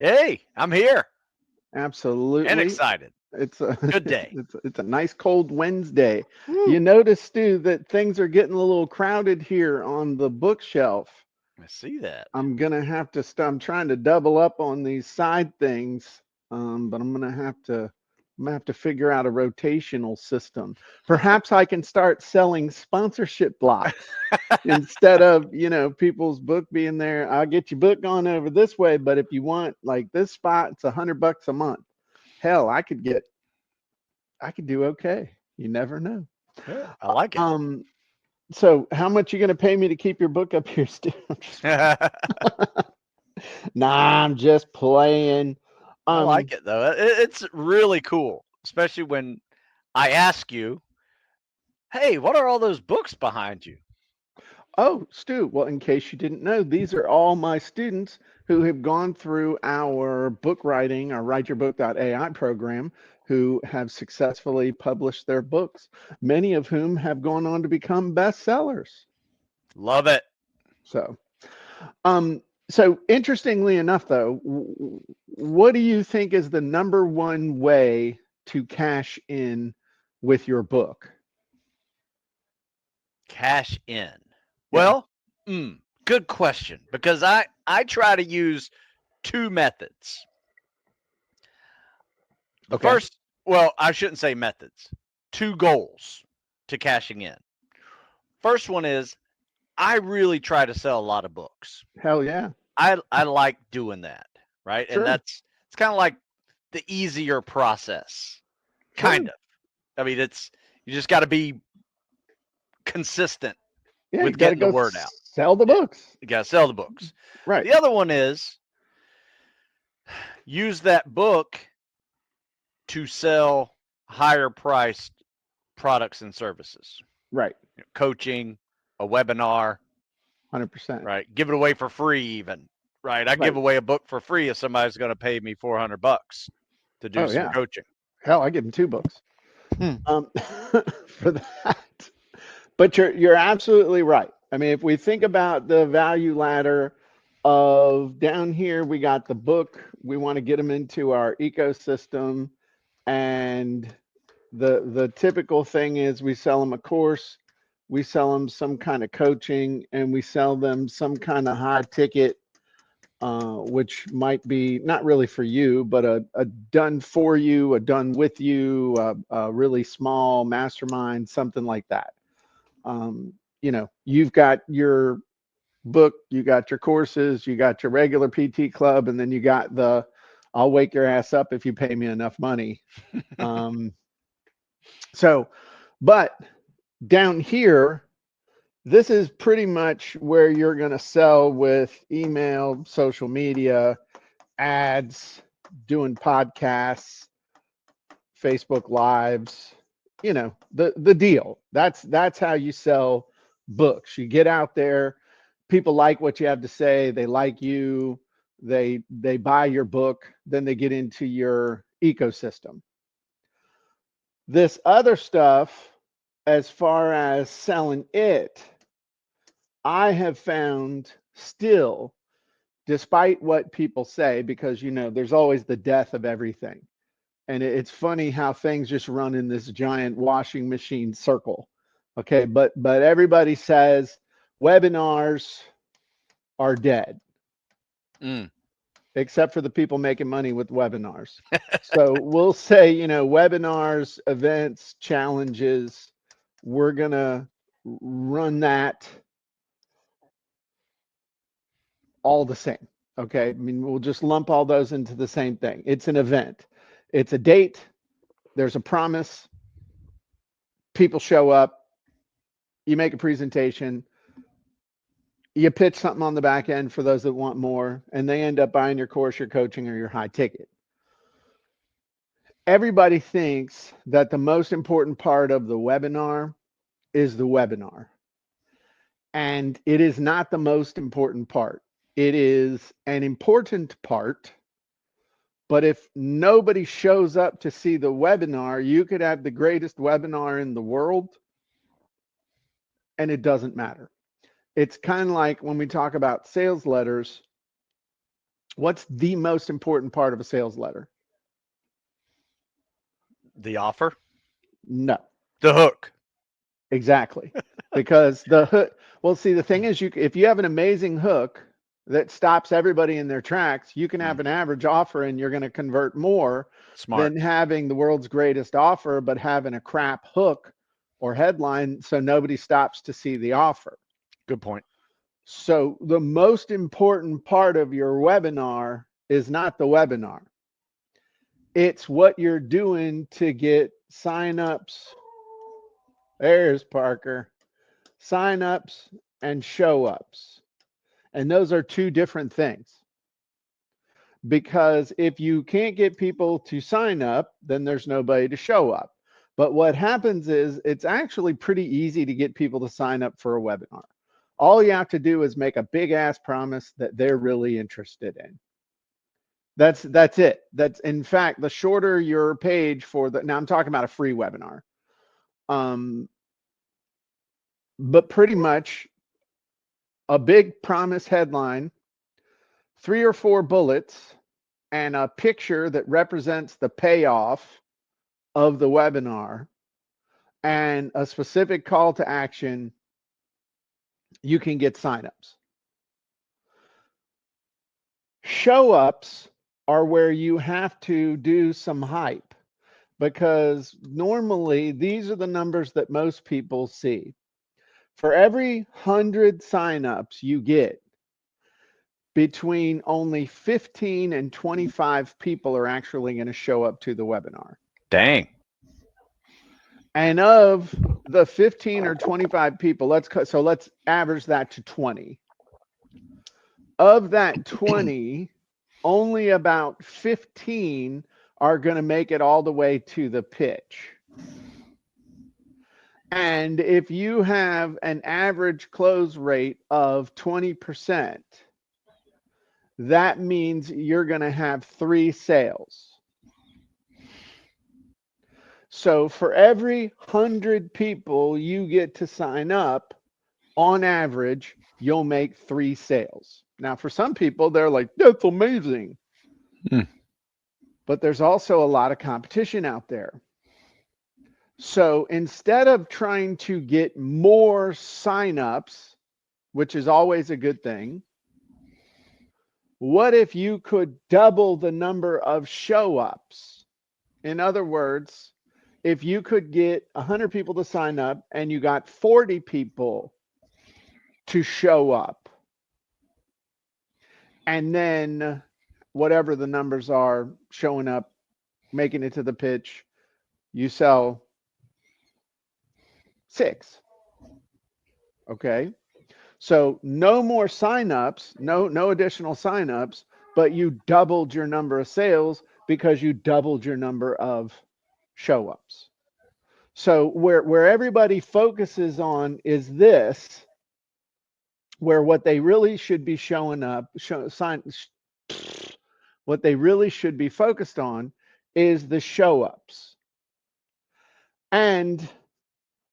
Hey, I'm here and Absolutely. excited. It's a Good day. it's a nice cold Wednesday. You Woo. notice, Stu, that things are getting a little crowded here on the bookshelf. I see that. I'm gonna have to I'm trying to double up on these side things, but I'm gonna have to figure out a rotational system. Perhaps I can start selling sponsorship blocks instead of people's book being there. I'll get your book on over this way, but if you want like this spot, it's $100 a month. Hell, I could do okay. You never know. Yeah, I like it. Um, so how much you gonna pay me to keep your book up here, Stu? I Nah, I'm just playing. like Um, it though. It's really cool, especially when I ask you, "Hey, what are all those books behind you?" oh, Stu, well, in case you didn't know, these are all my students who have gone through our book writing, our WriteYourBook.ai program, who have successfully published their books, many of whom have gone on to become bestsellers. Love it. So, so interestingly enough, though, what do you think is the number one way to cash in with your book? Cash in. Yeah. Well, good question because I try to use two methods. The Okay. first, well, I shouldn't say methods. Two goals to cashing in. First one is I really try to sell a lot of books. Hell yeah. I like doing that, right? And Sure. it's kind of like the easier process, kind Sure. of. I mean, it's you just got to be consistent Yeah, you with got to getting the go word out. sell the Yeah, books. you got to sell the books. Right. The other one is use that book to sell higher priced products and services, Right. coaching, a webinar, 100%. right? Give it away for free, even, right? I give Right. away a book for free if somebody's going to pay me $400 to do Oh some yeah. coaching. Hell, I give them two books. Hmm. Um, for that. But you're absolutely right. I mean, if we think about the value ladder of down here, we got the book. We want to get them into our ecosystem, and the typical thing is we sell them a course, we sell them some kind of coaching, and we sell them some kind of high ticket, which might be not really for you, but a done for you, a done with you, a really small mastermind, something like that. You've got your book, you got your courses, you got your regular PT club, and then you got the I'll wake your ass up if you pay me enough money. Um, so, but down here, this is pretty much where you're going to sell with email, social media, ads, doing podcasts, Facebook lives, the deal. That's how you sell books. You get out there, people like what you have to say, they like you, they buy your book, then they get into your ecosystem. This other stuff, as far as selling it, I have found still, despite what people say, because there's always the death of everything. And it's funny how things just run in this giant washing machine circle. Okay, but everybody says webinars are dead, Mm. except for the people making money with webinars. So we'll say, webinars, events, challenges, we're gonna run that all the same. Okay, I mean, we'll just lump all those into the same thing. It's an event, it's a date, there's a promise, people show up, you make a presentation, you pitch something on the back end for those that want more, and they end up buying your course, your coaching, or your high ticket. Everybody thinks that the most important part of the webinar is the webinar, and it is not the most important part. It is an important part, but if nobody shows up to see the webinar, you could have the greatest webinar in the world, and it doesn't matter. It's kind of like when we talk about sales letters. What's the most important part of a sales letter? The offer, No, the hook. exactly. Because the hook, well, see, the thing is, if you have an amazing hook that stops everybody in their tracks, you can have an average offer and you're going to convert more Smart. than having the world's greatest offer, but having a crap hook or headline so nobody stops to see the offer. Good point. So the most important part of your webinar is not the webinar. It's what you're doing to get signups. There's Parker. Signups and show ups. And those are two different things. Because if you can't get people to sign up, then there's nobody to show up. But what happens is it's actually pretty easy to get people to sign up for a webinar. All you have to do is make a big ass promise that they're really interested in. That's it. That's, in fact, the shorter your page for the, now I'm talking about a free webinar. But pretty much a big promise headline, 3 or 4 bullets, and a picture that represents the payoff of the webinar, and a specific call to action, you can get signups. Show ups are where you have to do some hype, because normally these are the numbers that most people see. For every 100 signups you get, between only 15 and 25 people are actually going to show up to the webinar. Dang. And of the 15 or 25 people, let's average that to 20. Of that 20, only about 15 are going to make it all the way to the pitch. And if you have an average close rate of 20%, that means you're going to have 3 sales. So for every 100 people you get to sign up, on average, you'll make 3 sales. Now, for some people, they're like, that's amazing. But there's also a lot of competition out there. So instead of trying to get more signups, which is always a good thing, what if you could double the number of show ups? In other words, if you could get 100 people to sign up and you got 40 people to show up, and then whatever the numbers are, showing up, making it to the pitch, you sell 6. Okay. So no more signups, no additional signups, but you doubled your number of sales because you doubled your number of show ups. So where everybody focuses on is this, where what they really should be what they really should be focused on is the show ups. And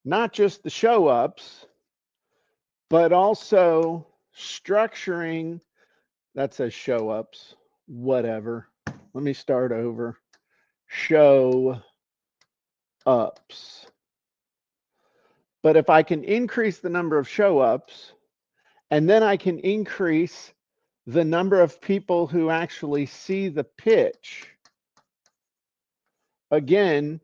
not just the show ups, but also structuring, that says show ups, whatever. Let me start over. Show ups. But if I can increase the number of show ups, and then I can increase the number of people who actually see the pitch. Again,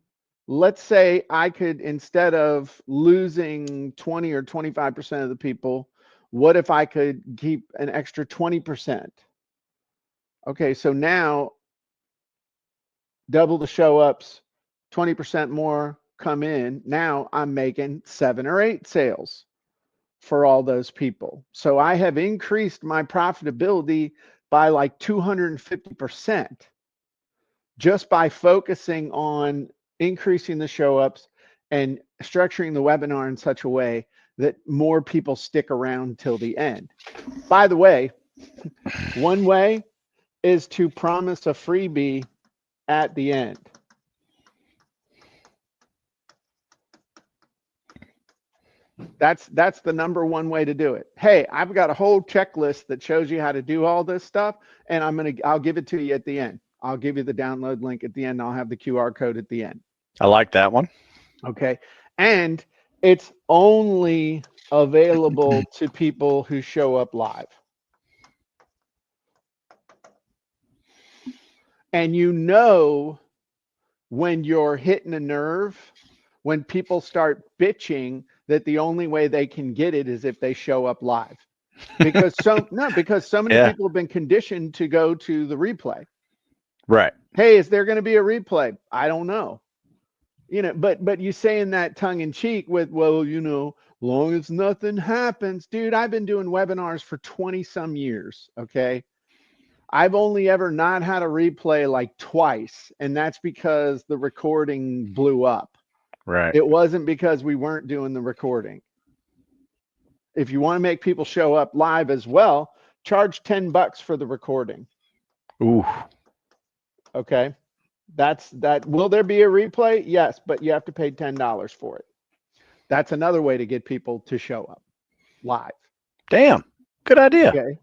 let's say I could, instead of losing 20 or 25% of the people, what if I could keep an extra 20%? Okay, so now double the show ups, 20% more come in. Now I'm making 7 or 8 sales for all those people. So I have increased my profitability by like 250% just by focusing on increasing the show ups and structuring the webinar in such a way that more people stick around till the end. By the way, one way is to promise a freebie at the end. That's the number one way to do it. Hey, I've got a whole checklist that shows you how to do all this stuff, and I'll give it to you at the end. I'll give you the download link at the end. I'll have the QR code at the end. I like that one. Okay. And it's only available to people who show up live. And you know when you're hitting a nerve, when people start bitching that the only way they can get it is if they show up live. Because so many Yeah. people have been conditioned to go to the replay. Right. Hey, is there going to be a replay? I don't know. You know, but you saying that tongue in cheek with, well, you know, long as nothing happens. Dude, I've been doing webinars for 20 some years. Okay. I've only ever not had a replay like twice, and that's because the recording blew up. Right. It wasn't because we weren't doing the recording. If you want to make people show up live as well, charge $10 for the recording. Ooh. Okay. That's that. Will there be a replay? Yes, but you have to pay $10 for it. That's another way to get people to show up live. Damn. Good idea. Okay.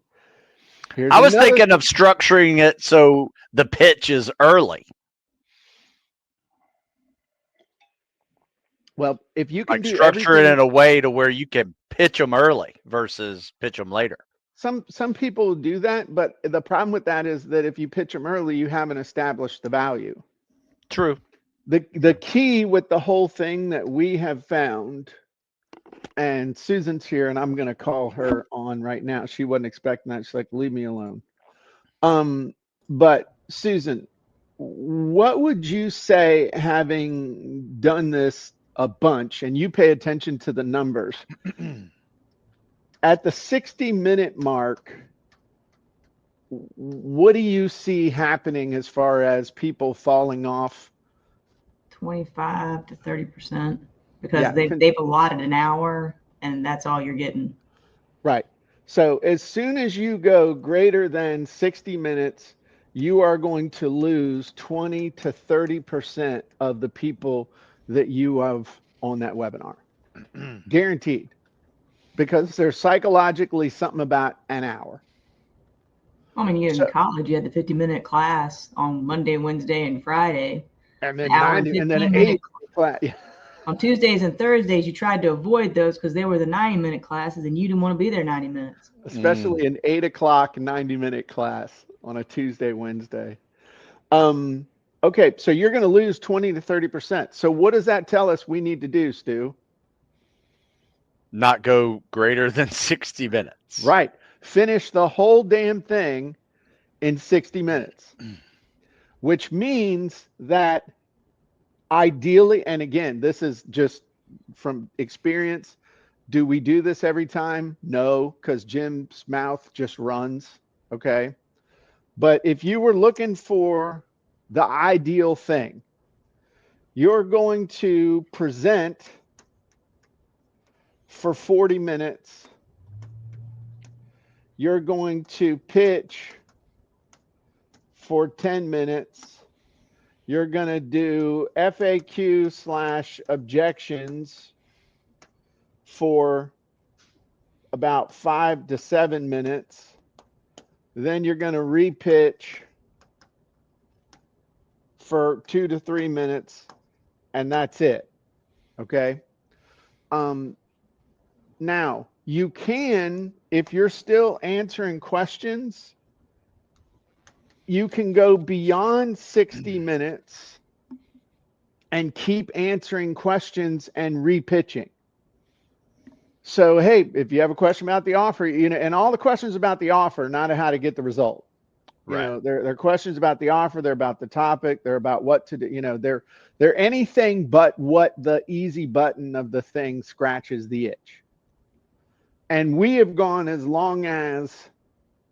Here's I was another thinking of structuring it so the pitch is early. Well, if you can Like do structure it everything, in a way to where you can pitch them early versus pitch them later. some people do that, but the problem with that is that if you pitch them early, you haven't established the value. True. The key with the whole thing that we have found, and Susan's here, and I'm going to call her on right now. She wasn't expecting that. She's like, leave me alone. But Susan, what would you say, having done this a bunch and you pay attention to the numbers, at the 60-minute mark, what do you see happening as far as people falling off? 25 to 30%, because Yeah, they've allotted an hour and that's all you're getting. right. So as soon as you go greater than 60 minutes, you are going to lose 20 to 30% of the people that you have on that webinar. Guaranteed. Because there's psychologically something about an hour. I mean, So- in college, you had the 50-minute class on Monday, Wednesday, and Friday. And then Hour 90, and then 15 8 class. On Tuesdays and Thursdays, you tried to avoid those because they were the 90-minute classes and you didn't want to be there 90 minutes. Especially an 8 o'clock 90-minute class on a Tuesday, Wednesday. Okay, so you're going to lose 20 to 30%. So what does that tell us we need to do, Stu? Not go greater than 60 minutes. Right. Finish the whole damn thing in 60 minutes, which means that ideally, and again, this is just from experience, do we do this every time? No, because Jim's mouth just runs. Okay. But if you were looking for the ideal thing, you're going to present for 40 minutes. You're going to pitch for 10 minutes. You're going to do FAQ/objections for about 5 to 7 minutes. Then you're going to repitch for 2 to 3 minutes, and that's it. Okay. Now, you can, if you're still answering questions, you can go beyond 60 minutes and keep answering questions and repitching. So, hey, if you have a question about the offer, you know, and all the questions about the offer, not how to get the result. You know, they're questions about the offer, they're about the topic, they're about what to do, you know, they're anything but what the easy button of the thing scratches the itch. And we have gone as long as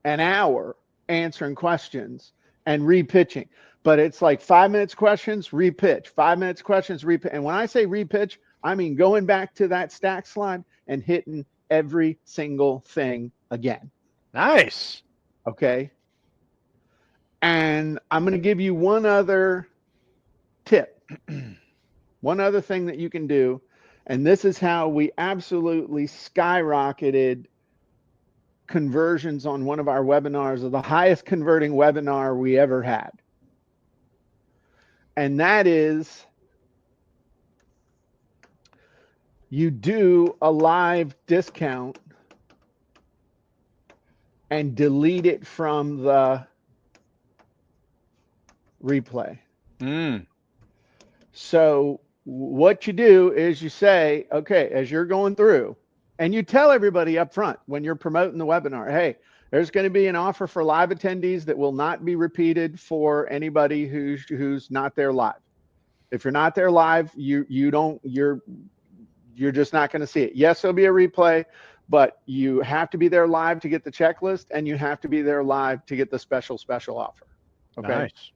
an hour answering questions and repitching. But it's like 5 minutes questions, repitch, 5 minutes questions, repitch. And when I say repitch, I mean going back to that stack slide and hitting every single thing again. Nice. Okay. And I'm going to give you one other tip. One other thing that you can do. And this is how we absolutely skyrocketed conversions on one of our webinars, of the highest converting webinar we ever had. And that is, you do a live discount and delete it from the replay. So what you do is you say, okay, as you're going through, and you tell everybody up front when you're promoting the webinar, hey, there's going to be an offer for live attendees that will not be repeated for anybody who's not there live. If you're not there live, you're just not going to see it. Yes, there'll be a replay, but you have to be there live to get the checklist, and you have to be there live to get the special offer. Okay. Nice.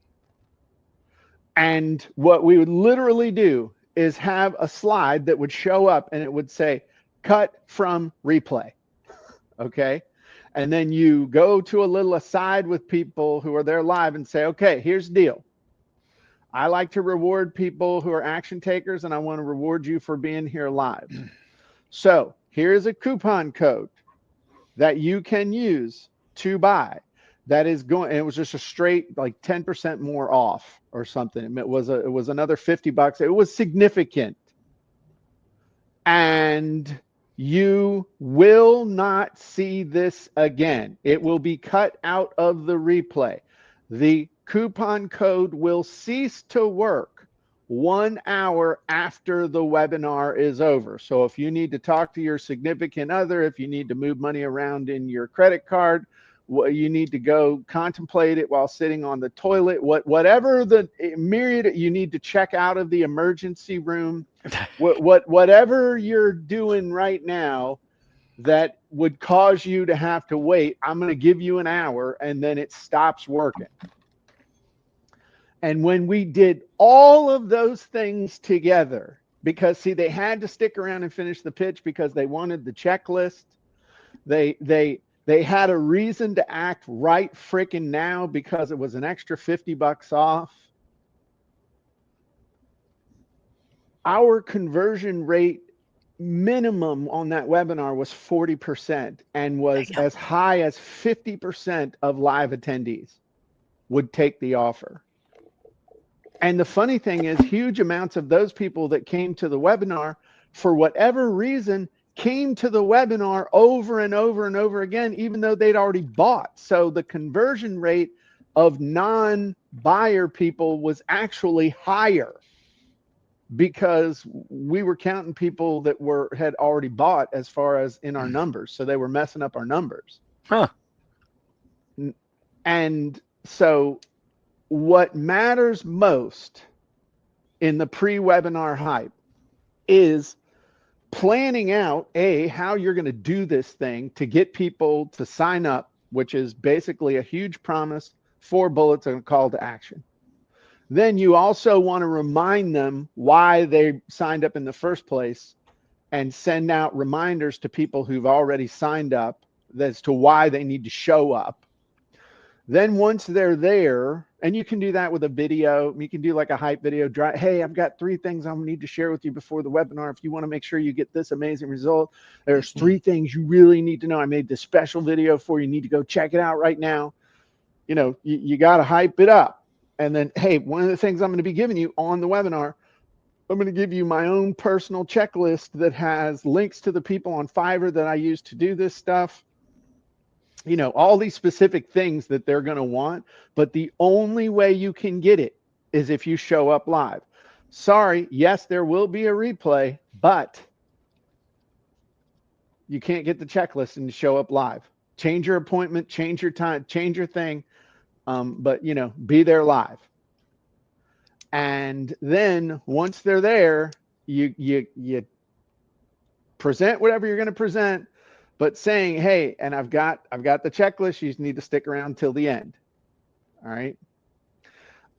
And what we would literally do is have a slide that would show up and it would say, cut from replay. Okay. And then you go to a little aside with people who are there live and say, okay, here's the deal. I like to reward people who are action takers, and I want to reward you for being here live. So here's a coupon code that you can use to buy. That is going, and it was just a straight like 10% more off or something. It was another $50. It was significant. And you will not see this again. It will be cut out of the replay. The coupon code will cease to work 1 hour after the webinar is over. So if you need to talk to your significant other, if you need to move money around in your credit card, you need to go contemplate it while sitting on the toilet, whatever the myriad, you need to check out of the emergency room, whatever you're doing right now that would cause you to have to wait, I'm going to give you an hour, and then it stops working. And when we did all of those things together, because see, they had to stick around and finish the pitch because they wanted the checklist. They had a reason to act right freaking now because it was an extra $50 off. Our conversion rate minimum on that webinar was 40% and was as high as 50% of live attendees would take the offer. And the funny thing is, huge amounts of those people that came to the webinar, for whatever reason, came to the webinar over and over and over again, even though they'd already bought. So the conversion rate of non-buyer people was actually higher because we were counting people that had already bought as far as in our numbers. So they were messing up our numbers. Huh. And so what matters most in the pre-webinar hype is planning out how you're going to do this thing to get people to sign up, which is basically a huge promise, 4 bullets and a call to action. Then you also want to remind them why they signed up in the first place and send out reminders to people who've already signed up as to why they need to show up. Then once they're there, and you can do that with a video, you can do like a hype video, hey, I've got 3 things I need to share with you before the webinar. If you want to make sure you get this amazing result, there's 3 things you really need to know. I made this special video for you. You need to go check it out right now. You know, you got to hype it up. And then, hey, one of the things I'm going to be giving you on the webinar, I'm going to give you my own personal checklist that has links to the people on Fiverr that I use to do this stuff. You know, all these specific things that they're going to want, but the only way you can get it is if you show up live. Sorry, yes, there will be a replay, but you can't get the checklist and show up live. Change your appointment, change your time, change your thing, but, you know, be there live. And then once they're there, you present whatever you're going to present, but saying, hey, and I've got the checklist. You just need to stick around till the end. All right.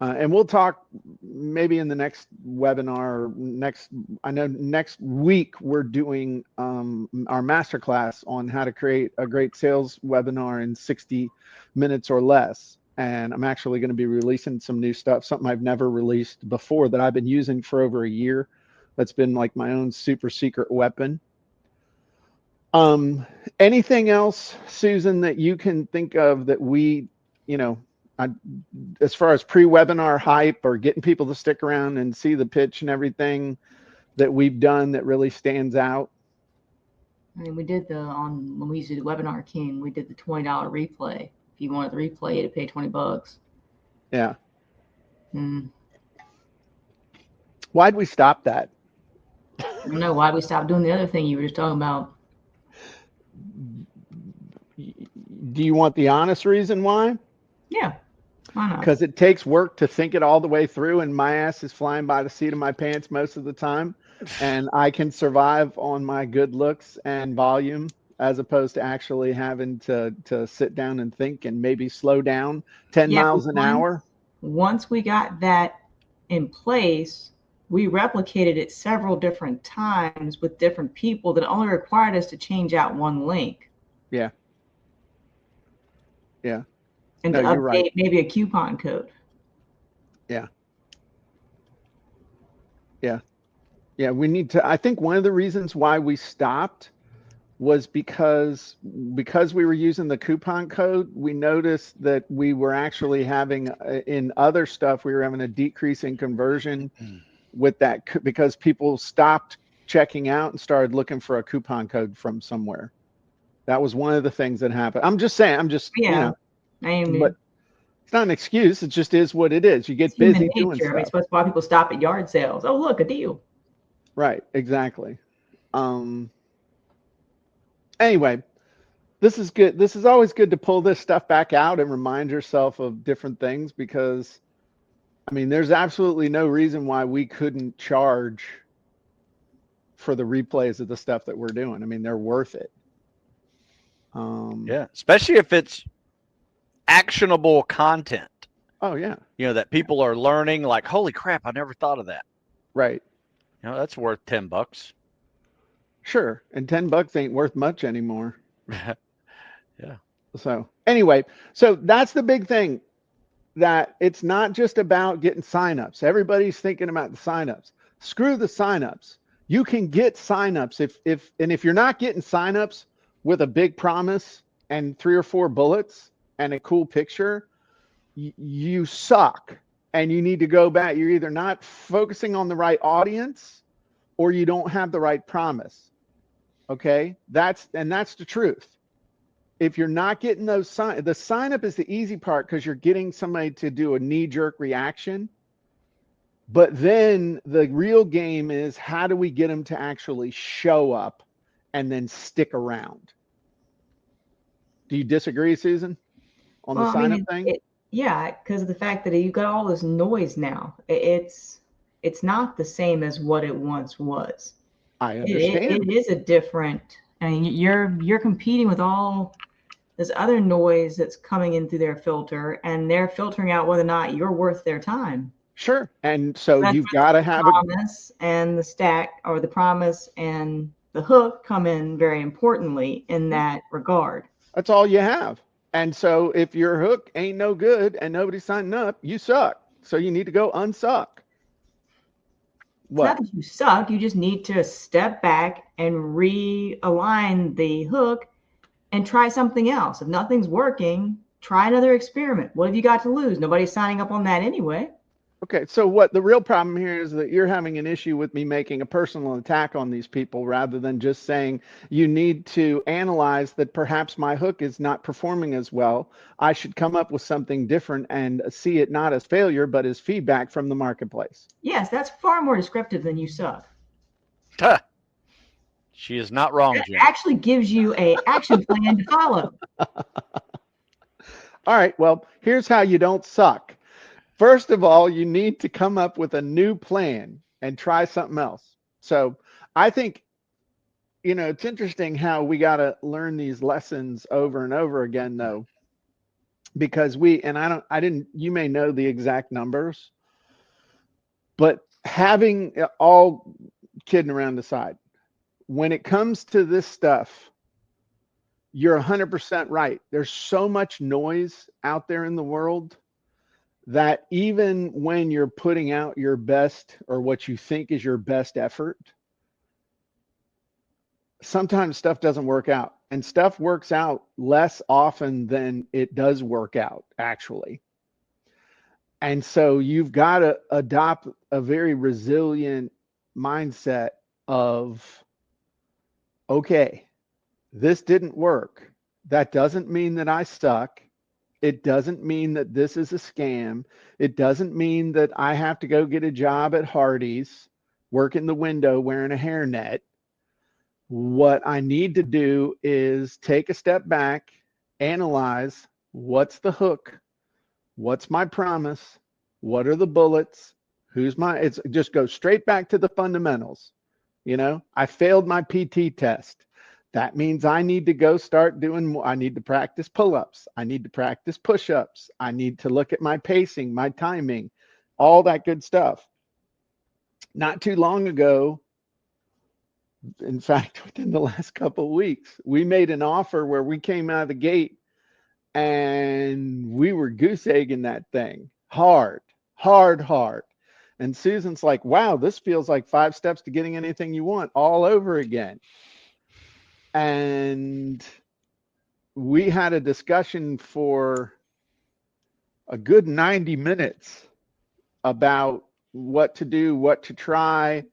And we'll talk maybe in the next webinar, next week, we're doing our masterclass on how to create a great sales webinar in 60 minutes or less. And I'm actually going to be releasing some new stuff, something I've never released before that I've been using for over a year. That's been like my own super secret weapon. Anything else, Susan, that you can think of that we, you know, I, as far as pre-webinar hype or getting people to stick around and see the pitch and everything that we've done that really stands out? I mean, we did when we used to do Webinar King, we did the $20 replay. If you wanted the replay, you had to pay $20. Yeah. Mm. Why'd we stop that? I don't know why we stopped doing the other thing you were just talking about. Do you want the honest reason why? Yeah, why not? Because it takes work to think it all the way through, and my ass is flying by the seat of my pants most of the time. And I can survive on my good looks and volume as opposed to actually having to sit down and think and maybe slow down 10 miles an hour. Once we got that in place, we replicated it several different times with different people that only required us to change out one link. Yeah. Yeah. And No, to you're update right. maybe a coupon code. Yeah. Yeah. Yeah. We need to, I think one of the reasons why we stopped was because we were using the coupon code, we noticed that we were actually having in other stuff, we were having a decrease in conversion with that because people stopped checking out and started looking for a coupon code from somewhere. That was one of the things that happened. I'm just saying, you know, but it's not an excuse. It just is what it is. You get busy doing stuff. I mean, it's why people stop at yard sales. Oh, look, a deal. Right. Exactly. Anyway, this is good. This is always good to pull this stuff back out and remind yourself of different things because, I mean, there's absolutely no reason why we couldn't charge for the replays of the stuff that we're doing. I mean, they're worth it. Yeah, especially if it's actionable content. Oh, yeah. You know, that people are learning like, holy crap, I never thought of that. Right. You know, that's worth $10. Sure. And $10 ain't worth much anymore. Yeah. So anyway, so that's the big thing, that it's not just about getting signups. Everybody's thinking about the signups. Screw the signups. You can get signups if you're not getting signups with a big promise and 3 or 4 bullets and a cool picture, you suck. And you need to go back. You're either not focusing on the right audience or you don't have the right promise. Okay? That's the truth. If you're not getting those the sign up is the easy part because you're getting somebody to do a knee-jerk reaction. But then the real game is, how do we get them to actually show up and then stick around? Do you disagree, Susan, on the sign up thing? Yeah, because of the fact that you've got all this noise now. It's not the same as what it once was. I understand. It is a different. I mean, you're competing with all this other noise that's coming in through their filter, and they're filtering out whether or not you're worth their time. Sure. And so you've got to have the promise and the stack, or the promise and the hook, come in very importantly in that regard. That's all you have. And so if your hook ain't no good and nobody's signing up, you suck. So you need to go unsuck. What? It's not that you suck. You just need to step back and realign the hook and try something else. If nothing's working, try another experiment. What have you got to lose? Nobody's signing up on that anyway. Okay, so what the real problem here is that you're having an issue with me making a personal attack on these people rather than just saying you need to analyze that perhaps my hook is not performing as well. I should come up with something different and see it not as failure, but as feedback from the marketplace. Yes, that's far more descriptive than you suck. Huh. She is not wrong, It Jim. actually gives you an action plan to follow. All right, well, here's how you don't suck. First of all, you need to come up with a new plan and try something else. So I think, you know, it's interesting how we got to learn these lessons over and over again, though, because you may know the exact numbers, but having all kidding around the side, when it comes to this stuff, you're 100% right. There's so much noise out there in the world that even when you're putting out your best or what you think is your best effort, sometimes stuff doesn't work out, and stuff works out less often than it does work out actually. And so you've got to adopt a very resilient mindset of, okay, this didn't work. That doesn't mean that I suck. It doesn't mean that this is a scam. It doesn't mean that I have to go get a job at Hardee's, work in the window wearing a hairnet. What I need to do is take a step back, analyze what's the hook, what's my promise, what are the bullets, it's just go straight back to the fundamentals. I failed my PT test. That means I need to go start doing more. I need to practice pull-ups. I need to practice push-ups. I need to look at my pacing, my timing, all that good stuff. Not too long ago, in fact, within the last couple of weeks, we made an offer where we came out of the gate and we were goose egging that thing hard. And Susan's like, wow, this feels like 5 steps to getting anything you want all over again. And we had a discussion for a good 90 minutes about what to do, what to try.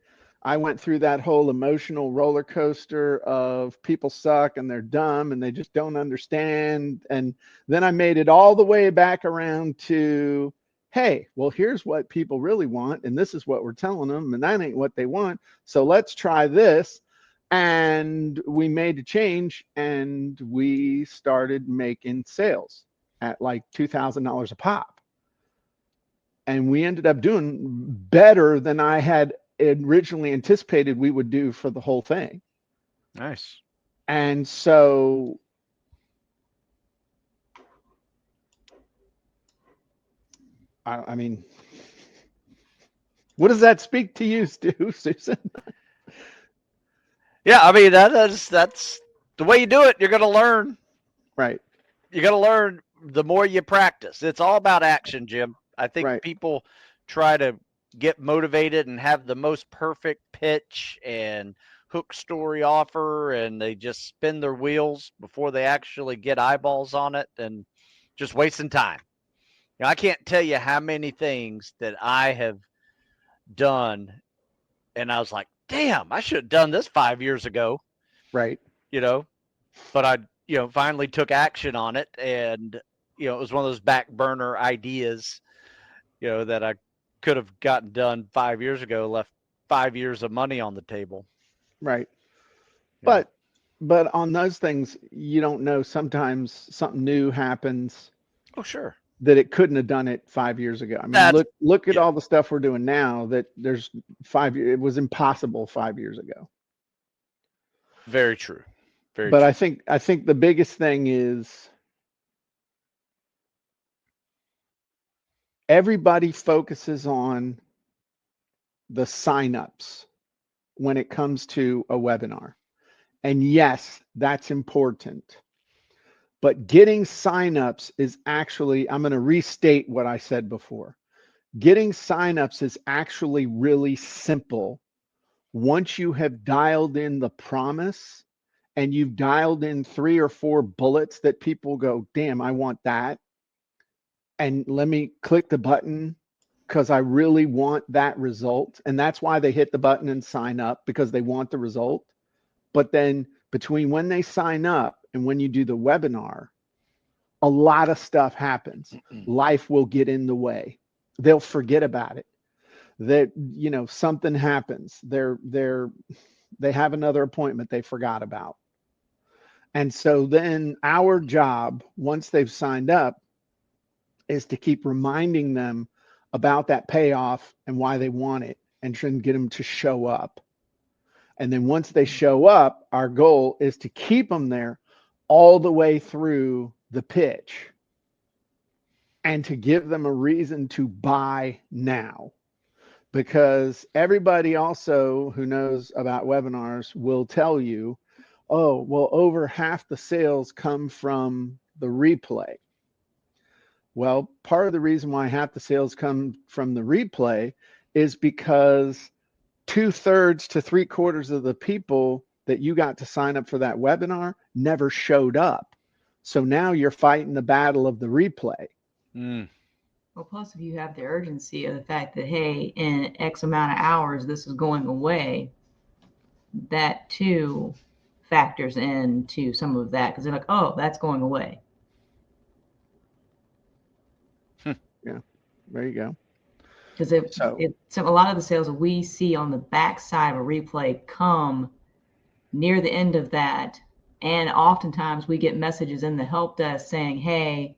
I went through that whole emotional roller coaster of people suck and they're dumb and they just don't understand. And then I made it all the way back around to, hey, well, here's what people really want. And this is what we're telling them. And that ain't what they want. So let's try this. And we made a change and we started making sales at like $2,000 a pop. And we ended up doing better than I had originally anticipated we would do for the whole thing. Nice. And so I mean, what does that speak to you, Stu, Susan? Yeah, I mean that's the way you do it. You're going to learn. Right. You're going to learn the more you practice. It's all about action, Jim. I think Right. people try to get motivated and have the most perfect pitch and hook story offer, and they just spin their wheels before they actually get eyeballs on it, and just wasting time. I can't tell you how many things that I have done, and I was like, damn, I should have done this 5 years ago, Right. but I, finally took action on it. And, it was one of those back burner ideas, that I could have gotten done 5 years ago, left 5 years of money on the table. Right. Yeah. But on those things, you don't know. Sometimes something new happens Oh, sure. that it couldn't have done it 5 years ago. I mean, That's look at yeah. all the stuff we're doing now that there's 5 years. It was impossible 5 years ago. Very true. Very But true. I think the biggest thing is everybody focuses on the signups when it comes to a webinar. And yes, that's important. But getting signups is actually, I'm going to restate what I said before. Getting signups is actually really simple once you have dialed in the promise and you've dialed in 3 or 4 bullets that people go, damn, I want that. And let me click the button because I really want that result. And that's why they hit the button and sign up, because they want the result. But then between when they sign up and when you do the webinar, a lot of stuff happens. Life will get in the way. They'll forget about it. That, something happens. They have another appointment they forgot about. And so then our job, once they've signed up, is to keep reminding them about that payoff and why they want it, and try and get them to show up. And then once they show up, our goal is to keep them there all the way through the pitch and to give them a reason to buy now. Because everybody also who knows about webinars will tell you, oh, well, over half the sales come from the replay. Well, part of the reason why half the sales come from the replay is because 2/3 to 3/4 of the people that you got to sign up for that webinar never showed up. So now you're fighting the battle of the replay. Mm. Well, plus if you have the urgency of the fact that, hey, in X amount of hours, this is going away, that too factors into some of that, because they're like, oh, that's going away. Yeah, there you go. Because So a lot of the sales that we see on the back side of a replay come near the end of that. And oftentimes we get messages in the help desk saying, hey,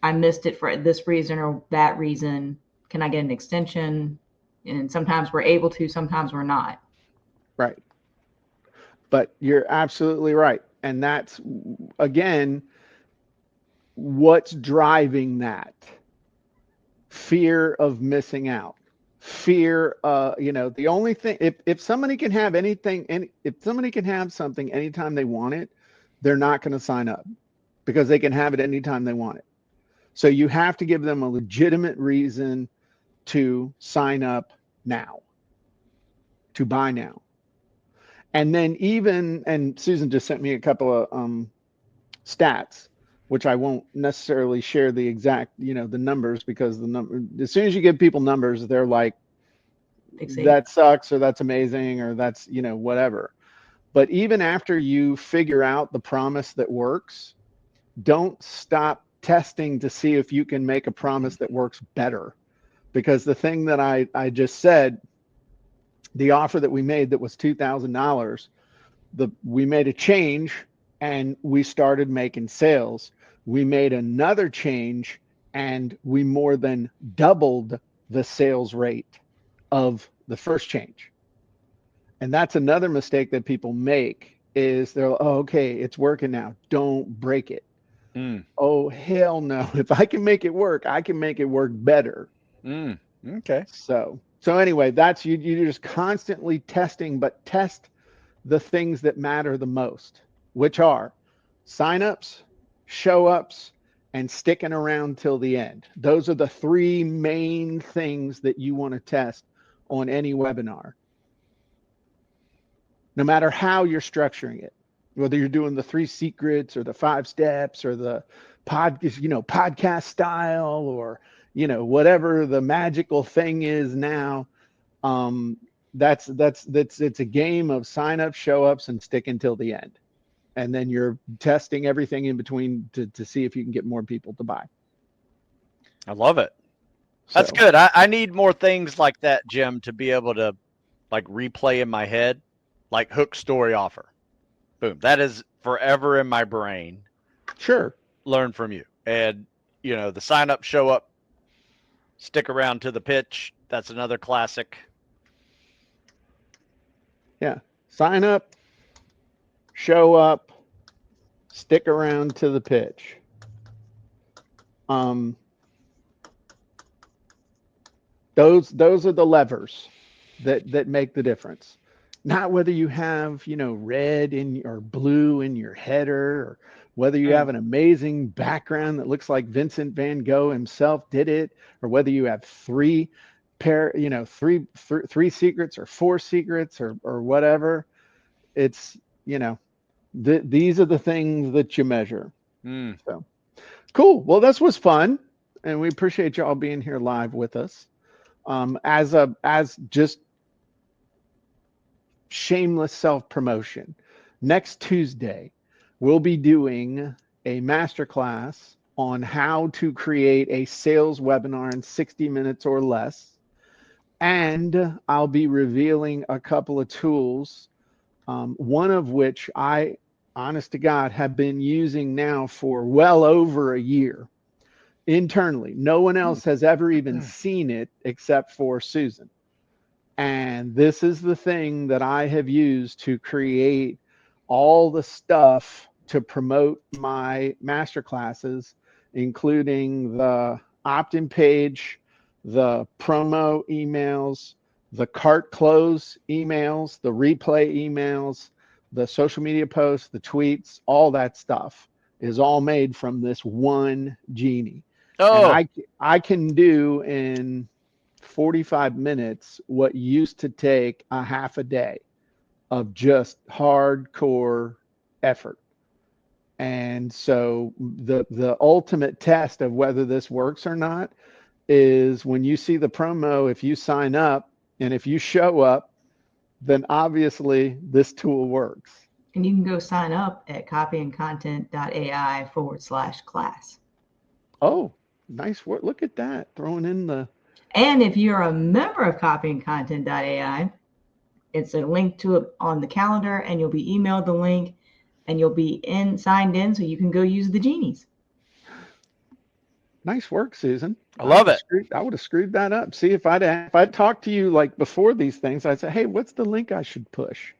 I missed it for this reason or that reason. Can I get an extension? And sometimes we're able to, sometimes we're not. right. But you're absolutely right. And that's, again, what's driving that? Fear of missing out. Fear, the only thing, if somebody can have anything, if somebody can have something anytime they want it, they're not going to sign up because they can have it anytime they want it. So you have to give them a legitimate reason to sign up now, to buy now. And then and Susan just sent me a couple of stats, which I won't necessarily share the exact, the numbers, because as soon as you give people numbers, they're like, that sucks, or that's amazing, or that's, whatever. But even after you figure out the promise that works, don't stop testing to see if you can make a promise that works better. Because the thing that I just said, the offer that we made that was $2,000, we made a change and we started making sales. We made another change and we more than doubled the sales rate of the first change. And that's another mistake that people make, is they're, oh, okay, it's working now, don't break it. Oh, hell no. If I can make it work, I can make it work better. Okay. So anyway, that's you're just constantly testing, but test the things that matter the most, which are signups, show ups, and sticking around till the end. Those are the three main things that you want to test on any webinar, no matter how you're structuring it, whether you're doing the 3 secrets or the 5 steps or the podcast style, or, whatever the magical thing is now. It's a game of sign up, show ups, and stick until the end. And then you're testing everything in between to see if you can get more people to buy. I love it. That's good. I need more things like that, Jim, to be able to like replay in my head, like hook, story, offer. Boom. That is forever in my brain. Sure. Learn from you. And, the sign up, show up, stick around to the pitch. That's another classic. Yeah. Sign up, show up, stick around to the pitch. Those are the levers that make the difference. Not whether you have, red or blue in your header, or whether you have an amazing background that looks like Vincent van Gogh himself did it, or whether you have three secrets or 4 secrets or whatever. It's, these are the things that you measure. So cool. Well, this was fun, and we appreciate y'all being here live with us. As just shameless self-promotion, next Tuesday we'll be doing a masterclass on how to create a sales webinar in 60 minutes or less, and I'll be revealing a couple of tools, one of which I, honest to God, have been using now for well over a year internally. No one else has ever even seen it except for Susan. And this is the thing that I have used to create all the stuff to promote my masterclasses, including the opt-in page, the promo emails, the cart close emails, the replay emails, the social media posts, the tweets, all that stuff, is all made from this one genie. Oh, And I can do in 45 minutes what used to take a half a day of just hardcore effort. And so the ultimate test of whether this works or not is when you see the promo, if you sign up and if you show up, then obviously this tool works. And you can go sign up at copyandcontent.ai/class. Oh, nice work. Look at that. Throwing in the. And if you're a member of copyandcontent.ai, it's a link to it on the calendar, and you'll be emailed the link, and you'll be signed in, so you can go use the genies. Nice work, Susan. I love it. I would have screwed that up. See, if I'd talked to you like before these things, I'd say, hey, what's the link I should push?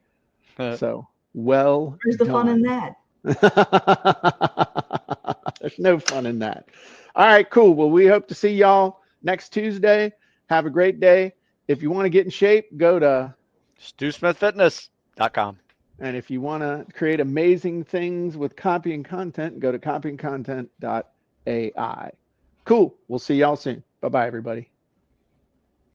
So well. Where's the fun in that? There's no fun in that. All right, cool. Well, we hope to see y'all next Tuesday. Have a great day. If you want to get in shape, go to StuSmithFitness.com. And if you want to create amazing things with copy and content, go to copyandcontent.ai. Cool. We'll see y'all soon. Bye-bye, everybody.